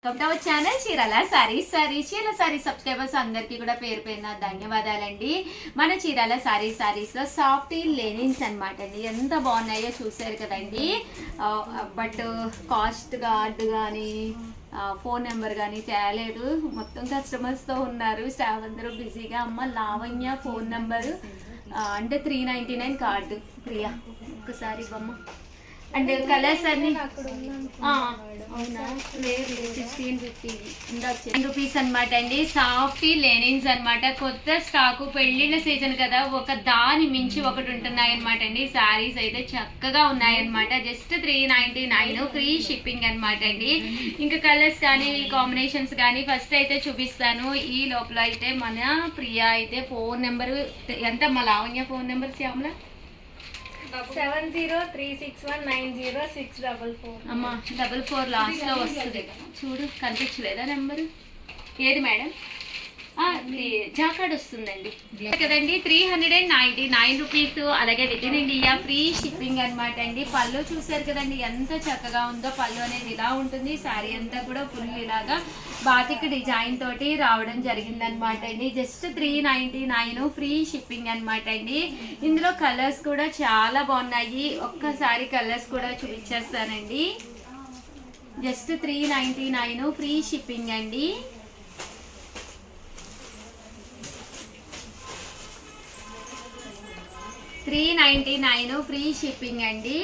Welcome to channel Chirala sorry subscribers అందరికీ కూడా పేరు పేరున ధన్యవాదాలండి. మన చీరాల సారీస్ లో సాఫ్ట్ లెనిన్స్ అనమాట అండి. ఎంత బాగున్నాయో చూసారు కదండి. బట్ కాస్ట్ కార్డు కానీ ఫోన్ నెంబర్ కానీ తేలేదు. మొత్తం కస్టమర్స్తో ఉన్నారు. స్టాఫ్ అందరూ బిజీగా. అమ్మ లావణ్య ఫోన్ నెంబరు అంటే 399 కార్డు. ప్రియా ఒక్కసారి బొమ్మ అంటే కలర్స్ అన్ని అవునా లేదు 1650 రూపీస్ అనమాట అండి. సాఫ్ట్ లెనిన్స్ అనమాట. కొత్త స్టాకు పెళ్లిళ్ళ సీజన్ కదా, ఒక దాని మించి ఒకటి ఉంటున్నాయి అనమాట అండి. శారీస్ అయితే చక్కగా ఉన్నాయన్నమాట. జస్ట్ 399 ఫ్రీ షిప్పింగ్ అనమాట అండి. ఇంకా కలర్స్ కానీ కాంబినేషన్స్ కానీ ఫస్ట్ అయితే చూపిస్తాను. ఈ లోపల అయితే మన ప్రియా అయితే ఫోన్ నెంబర్ ఎంత మా లావణ్య ఫోన్ నెంబర్ శ్యామల 7036190644 అమ్మా 44 లాస్ట్ లో వస్తుంది చూడు. కనిపించలేదా నెంబరు? ఏది మేడం? జాకార్డ్ వస్తుందండి కదండి. 399 రూపీస్. అలాగే with in India free shipping అనమాట అండి. పళ్ళు చూసారు కదండి ఎంత చక్కగా ఉందో. పళ్ళు అనేది ఇలా ఉంటుంది. శారీ అంతా కూడా ఫుల్ ఇలాగా బాతిక్ డిజైన్ తోటి రావడం జరిగింది అనమాట అండి. జస్ట్ 399 ఫ్రీ షిప్పింగ్ అనమాట అండి. ఇందులో కలర్స్ కూడా చాలా బాగున్నాయి. ఒక్కసారి కలర్స్ కూడా చూపించేస్తానండి. జస్ట్ 399 ఫ్రీ షిప్పింగ్ అండి. $399 ఫ్రీ షిప్పింగ్ అండి.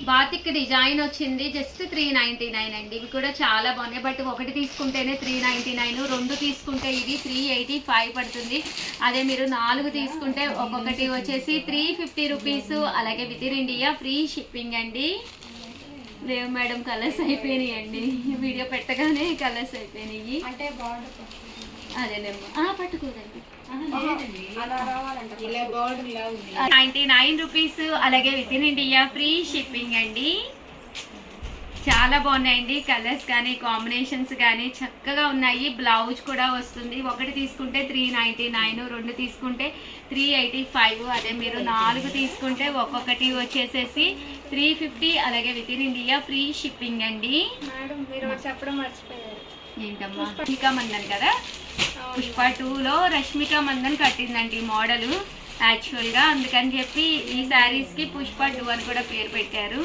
బాతిక్ డిజైన్ వచ్చింది. జస్ట్ 399 అండి. ఇవి కూడా చాలా బాగున్నాయి. బట్ ఒకటి తీసుకుంటేనే 399, రెండు తీసుకుంటే ఇది 385 పడుతుంది. అదే మీరు 4 తీసుకుంటే ఒక్కొక్కటి వచ్చేసి 350 రూపీస్. అలాగే with in India free shipping అండి. లేవు మేడం, కలర్స్ అయిపోయినాయి అండి. వీడియో పెట్టగానే కలర్స్ అయిపోయినాయి. అంటే అదేనేమ్మా పట్టుకోదండి. 99 రూపీస్. అలాగే with in India free shipping అండి. చాలా బాగున్నాయండి. కలర్స్ కానీ కాంబినేషన్స్ కానీ చక్కగా ఉన్నాయి. బ్లౌజ్ కూడా వస్తుంది. ఒకటి తీసుకుంటే 399, రెండు తీసుకుంటే 385. అదే మీరు 4 తీసుకుంటే ఒక్కొక్కటి వచ్చేసేసి 350. అలాగే with in India free shipping అండి. మేడం మీరు చెప్పడం మర్చిపోయారు. ఏంటమ్మా? రష్మిక మందన్ కదా, పుష్ప 2లో రష్మిక మందన్ కట్టిందండి ఈ మోడలు యాక్చువల్గా. అందుకని చెప్పి ఈ శారీస్కి పుష్ప 2 అని కూడా పేరు పెట్టారు.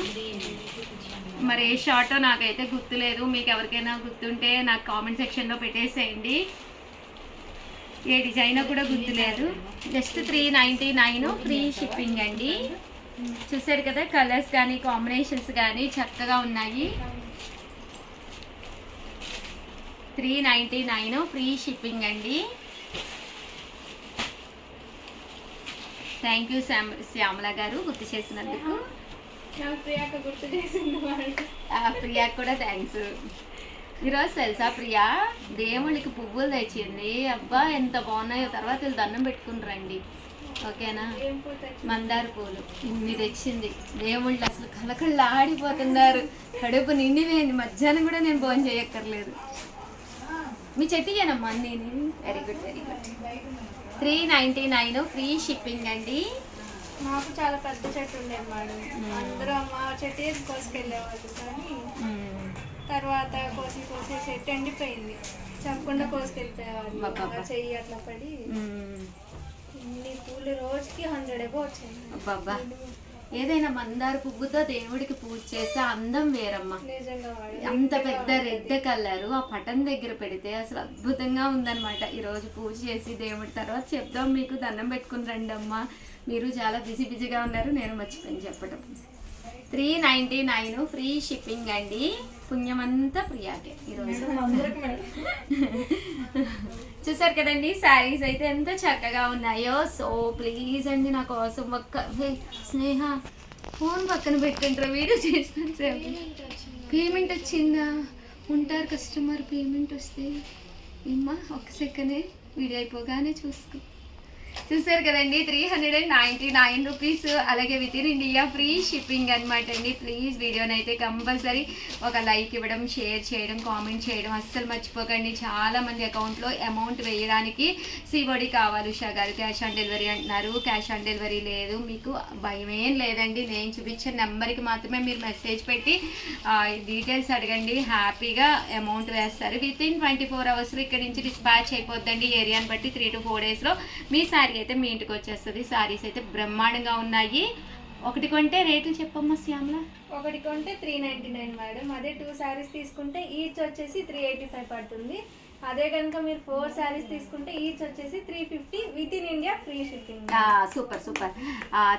మరి ఏ షార్టో నాకైతే గుర్తులేదు. మీకు ఎవరికైనా గుర్తుంటే నాకు కామెంట్ సెక్షన్లో పెట్టేసేయండి. ఏ డిజైన్ కూడా గుర్తులేదు. జస్ట్ 399 ఫ్రీ షిప్పింగ్ అండి. చూసారు కదా, కలర్స్ కానీ కాంబినేషన్స్ కానీ చక్కగా ఉన్నాయి. 399 ఫ్రీ షిప్పింగ్ అండి. థ్యాంక్ యూ శ్యామల గారు గుర్తు చేసినందుకు. ప్రియాక గుర్తు చేసింది. ప్రియాకు కూడా థ్యాంక్స్. ఈరోజు తెలుసా ప్రియా దేవుళ్ళకి పువ్వులు తెచ్చింది. అబ్బా ఎంత బాగున్నాయో. తర్వాత వీళ్ళు దండం పెట్టుకుని రండి, ఓకేనా? మందార పూలు ఇన్ని తెచ్చింది. దేవుళ్ళు అసలు కలకళ్ళు ఆడిపోతున్నారు. కడుపు నిండిపోయింది. మధ్యాహ్నం కూడా నేను భోజనం చేయక్కర్లేదు. మీ చెట్టియేనమ్మా నేను. వెరీ గుడ్ 399 ఫ్రీ షిప్పింగ్ అండి. మాకు చాలా పెద్ద చెట్టు ఉండేది మేడం. అందరూ మా చెట్టు కోసుకెళ్ళేవాళ్ళు. కానీ తర్వాత కోసి చెట్టు ఎండిపోయింది. చెప్పకుండా కోసుకెళ్ళిపోయేవాళ్ళు. చెయ్యి అట్లా పడి ఇన్ని పూలు రోజుకి 100 ఎబో వచ్చాయి. అబ్బబ్బా, ఏదైనా మందార పువ్వుతో దేవుడికి పూజ చేస్తే అందం వేరమ్మా. అంత పెద్ద రెడ్ కలర్ ఆ పటం దగ్గర పెడితే అసలు అద్భుతంగా ఉందన్నమాట. ఈరోజు పూజ చేసి దేవుడి తర్వాత చెప్దాం మీకు. దండం పెట్టుకుని రండి అమ్మా. మీరు చాలా బిజీగా ఉన్నారు, నేను మర్చిపోయి చెప్పడం. 399 ఫ్రీ షిప్పింగ్ అండి. పుణ్యమంతా ప్రియాకే ఈరోజు. చూసారు కదండి, శారీస్ అయితే ఎంత చక్కగా ఉన్నాయో. సో ప్లీజ్ అండి నా కోసం ఒక్క స్నేహ ఫోన్ పక్కన పెట్టుకుంటారా? వీడియో చేస్తాను సార్. పేమెంట్ వచ్చిందా? ఉంటారు కస్టమర్. పేమెంట్ వస్తే ఏమ్మా ఒక్క సెకండే, వీడియో అయిపోగానే చూసుకో. చూసారు కదండి 399 రూపీస్, అలాగే with in India free shipping అనమాట అండి. ప్లీజ్ వీడియోని అయితే కంపల్సరీ ఒక లైక్ ఇవ్వడం, షేర్ చేయడం, కామెంట్ చేయడం అస్సలు మర్చిపోకండి. చాలా మంది అకౌంట్లో అమౌంట్ వేయడానికి సిఓడి కావాలి ఉషా గారు, క్యాష్ ఆన్ డెలివరీ అంటున్నారు. క్యాష్ ఆన్ డెలివరీ లేదు, మీకు భయం ఏం లేదండి. నేను చూపించిన నెంబర్కి మాత్రమే మీరు మెసేజ్ పెట్టి డీటెయిల్స్ అడగండి, హ్యాపీగా అమౌంట్ వేస్తారు. విత్ ఇన్ 24 అవర్స్లో ఇక్కడ నుంచి డిస్పాచ్ అయిపోద్దండి. ఏరియాని బట్టి 3 to 4 డేస్లో మీ శారీ అయితే మీ ఇంటికి వచ్చేస్తుంది. శారీస్ అయితే బ్రహ్మాండంగా ఉన్నాయి. ఒకటి కొంటే రేట్లు చెప్పమ్మా శ్యామల. ఒకటి కొంటే 399 మేడం. అదే 2 శారీస్ తీసుకుంటే ఈచ్ వచ్చేసి 385 పడుతుంది. అదే కనుక మీరు 4 శారీస్ తీసుకుంటే ఈచ్ వచ్చేసి 350 with in India free shipping. Super super,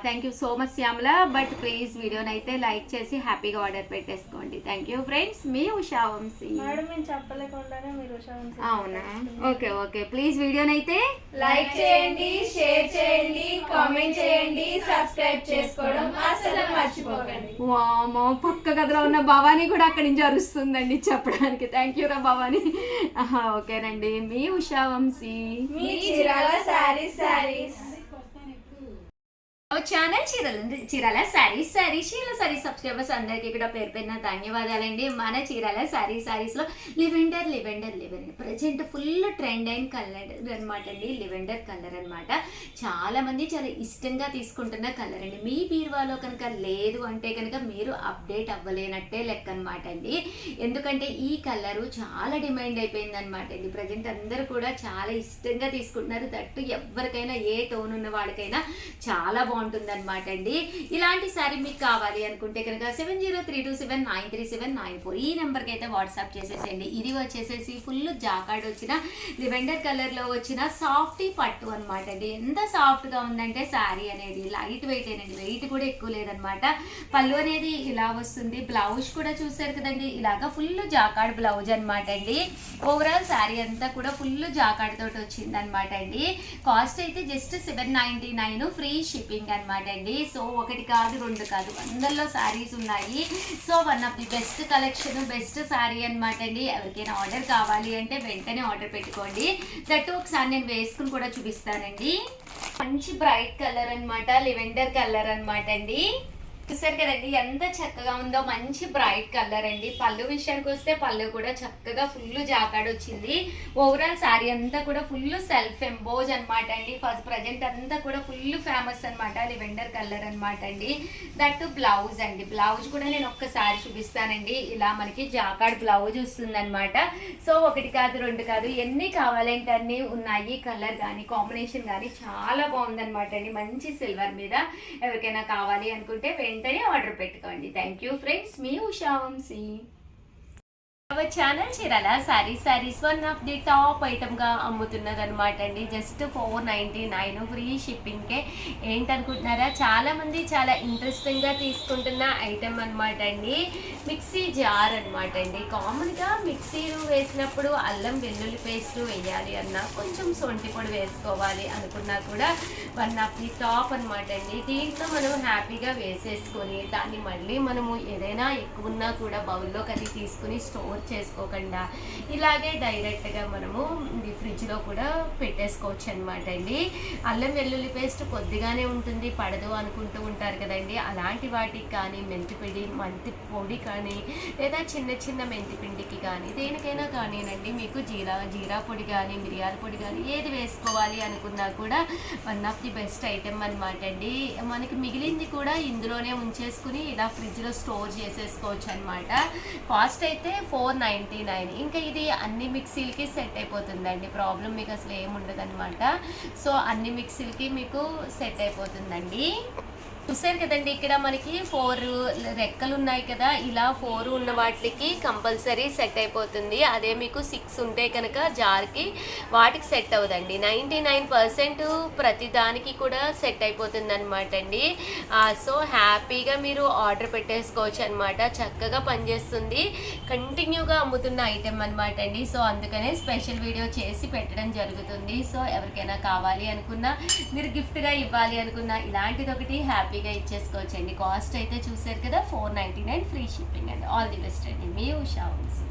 thank you so much Shyamala. But please వీడియోని అయితే లైక్ చేసి హ్యాపీగా ఆర్డర్ పెట్టేసుకోండి. థ్యాంక్ యూ ఫ్రెండ్స్, మీ ఉషా వంశీ. మేడం మేము చెప్పలేకుండానే మీరు ఉషా వంశీ. అవునా, ఓకే ఓకే. ప్లీజ్ వీడియోని అయితే లైక్ చేయండి, షేర్ చేయండి, కామెంట్ చేయండి, సబ్స్క్రైబ్ చేసుకోవడం అసలు మర్చిపోకండి. వామో, పక్క గదిలో ఉన్న భవానీ కూడా అక్కడి నుంచి అరుస్తుందండి చెప్పడానికి. థ్యాంక్ యూ రా భవానీ. ఓకేనండి, మీ ఉషా వంశీ, మీ చీరాల శారీస్ ఛానల్ చీరాల శారీస్ చీరాల శారీ సబ్స్క్రైబర్స్ అందరికీ కూడా పేరు పేరున ధన్యవాదాలండి. మన చీరాల శారీస్లో లివెండర్ ప్రజెంట్ ఫుల్ ట్రెండ్ అయిన కలర్ అనమాట అండి. లివెండర్ కలర్ అనమాట. చాలా మంది చాలా ఇష్టంగా తీసుకుంటున్న కలర్ అండి. మీ బీరువాలో కనుక లేదు అంటే కనుక మీరు అప్డేట్ అవ్వలేనట్టే లెక్క అనమాట అండి. ఎందుకంటే ఈ కలరు చాలా డిమాండ్ అయిపోయింది అనమాట అండి. ప్రజెంట్ అందరూ కూడా చాలా ఇష్టంగా తీసుకుంటున్నారు. దట్టు ఎవరికైనా ఏ టోన్ ఉన్న వాళ్ళకైనా చాలా బాగుంటుంది అనమాట అండి. ఇలాంటి శారీ మీకు కావాలి అనుకుంటే కనుక 703279937994 ఈ నెంబర్కి అయితే వాట్సాప్ చేసేసేయండి. ఇది వచ్చేసేసి ఫుల్ జాకార్డ్ వచ్చిన లివెండర్ కలర్లో వచ్చిన సాఫ్ట్ పట్టు అనమాట అండి. ఎంత సాఫ్ట్గా ఉందంటే శారీ అనేది లైట్ వెయిట్ ఏనండి, వెయిట్ కూడా ఎక్కువ లేదనమాట. పళ్ళు అనేది ఇలా వస్తుంది. బ్లౌజ్ కూడా చూసారు కదండి, ఇలాగా ఫుల్ జాకార్డ్ బ్లౌజ్ అనమాట అండి. ఓవరాల్ శారీ అంతా కూడా ఫుల్ జాకార్డ్ తోటి వచ్చింది అనమాట అండి. కాస్ట్ అయితే జస్ట్ 799 ఫ్రీ షిప్పింగ్ అనమాట అండి. సో ఒకటి కాదు, రెండు కాదు, అందరిలో శారీస్ ఉన్నాయి. So one of the best collection, best sari అనమాట అండి. ఎవరికైనా ఆర్డర్ కావాలి అంటే వెంటనే ఆర్డర్ పెట్టుకోండి. దట్టు ఒకసారి నేను వేసుకుని కూడా చూపిస్తానండి. మంచి బ్రైట్ కలర్ అనమాట, లివెండర్ కలర్ అనమాట అండి. చూసారు కదండి ఎంత చక్కగా ఉందో, మంచి బ్రైట్ కలర్ అండి. పళ్ళు విషయానికి వస్తే పళ్ళు కూడా చక్కగా ఫుల్ జాకాడ్ వచ్చింది. ఓవరాల్ శారీ అంతా కూడా ఫుల్ సెల్ఫ్ ఎంబోజ్ అనమాట అండి. ఫస్ట్ ప్రజెంట్ అంతా కూడా ఫుల్ ఫేమస్ అనమాట లివెండర్ కలర్ అనమాట అండి. దట్టు బ్లౌజ్ అండి, బ్లౌజ్ కూడా నేను ఒక్కసారి చూపిస్తానండి. ఇలా మనకి జాకాడ్ బ్లౌజ్ వస్తుంది అనమాట. సో ఒకటి కాదు, రెండు కాదు, ఎన్ని కావాలంటే అన్ని ఉన్నాయి. కలర్ కానీ కాంబినేషన్ కానీ చాలా బాగుందనమాట అండి. మంచి సిల్వర్ మీద ఎవరికైనా కావాలి అనుకుంటే వెంటనే ఆర్డర్ పెట్టుకోండి. థ్యాంక్ యూ ఫ్రెండ్స్, మీ Usha Vamshi. Our channel Chirala sarees one of the top ఐటమ్గా అమ్ముతున్నది అనమాట అండి. Just 499 free షిప్పింగ్కే. ఏంటనుకుంటున్నారా, చాలామంది చాలా ఇంట్రెస్టింగ్గా తీసుకుంటున్న ఐటమ్ అనమాట అండి. మిక్సీ జార్ అనమాట అండి. కామన్గా మిక్సీలు వేసినప్పుడు అల్లం వెల్లుల్లి పేస్ట్ వేయాలి అన్నా, కొంచెం సొంటి పొడి వేసుకోవాలి అనుకున్నా కూడా వన్ ఆఫ్ ది టాప్ అనమాట అండి. దీంట్లో మనం హ్యాపీగా వేసేసుకొని దాన్ని మళ్ళీ మనము ఏదైనా ఎక్కువ ఉన్నా కూడా బౌల్లోకి అది తీసుకుని స్టోర్ చేసుకోకుండా ఇలాగే డైరెక్ట్గా మనము ఫ్రిడ్జ్లో కూడా పెట్టేసుకోవచ్చు అనమాట అండి. అల్లం వెల్లుల్లి పేస్ట్ కొద్దిగానే ఉంటుంది, పడదు అనుకుంటూ ఉంటారు కదండి. అలాంటి వాటికి కానీ మెంతి పొడి కానీ లేదా చిన్న మెంతి పిండికి కానీ దేనికైనా కానీనండి, మీకు జీరా పొడి కానీ మిరియాల పొడి కానీ ఏది వేసుకోవాలి అనుకున్నా కూడా one of the best item అనమాట అండి. మనకి మిగిలింది కూడా ఇందులోనే ఉంచేసుకుని ఇలా ఫ్రిడ్జ్లో స్టోర్ చేసేసుకోవచ్చు అనమాట. కాస్ట్ అయితే 499. ఇంకా ఇది అన్ని మిక్సీలకి సెట్ అయిపోతుందండి. ప్రాబ్లం మీకు అసలు ఏముండదు అనమాట. సో అన్ని మిక్సీలకి మీకు సెట్ అయిపోతుందండి. చూసారు కదండి, ఇక్కడ మనకి 4 రెక్కలు ఉన్నాయి కదా, ఇలా 4 ఉన్న వాటికి కంపల్సరీ సెట్ అయిపోతుంది. అదే మీకు 6 ఉంటే కనుక జార్కి వాటికి సెట్ అవ్వదండి. 99% ప్రతి దానికి కూడా సెట్ అయిపోతుంది అనమాట అండి. సో హ్యాపీగా మీరు ఆర్డర్ పెట్టేసుకోవచ్చు అనమాట. చక్కగా పనిచేస్తుంది, కంటిన్యూగా అమ్ముతున్న ఐటెం అనమాట అండి. సో అందుకనే స్పెషల్ వీడియో చేసి పెట్టడం జరుగుతుంది. సో ఎవరికైనా కావాలి అనుకున్నా, మీరు గిఫ్ట్గా ఇవ్వాలి అనుకున్నా, ఇలాంటిది ఒకటి హ్యాపీగా ఇచ్చేసుకోవచ్చండి. కాస్ట్ అయితే చూసారు కదా 499 ఫ్రీ షిప్పింగ్ అండి. ఆల్ ది బెస్ట్ అండి, మీ ఉషా వంశీ.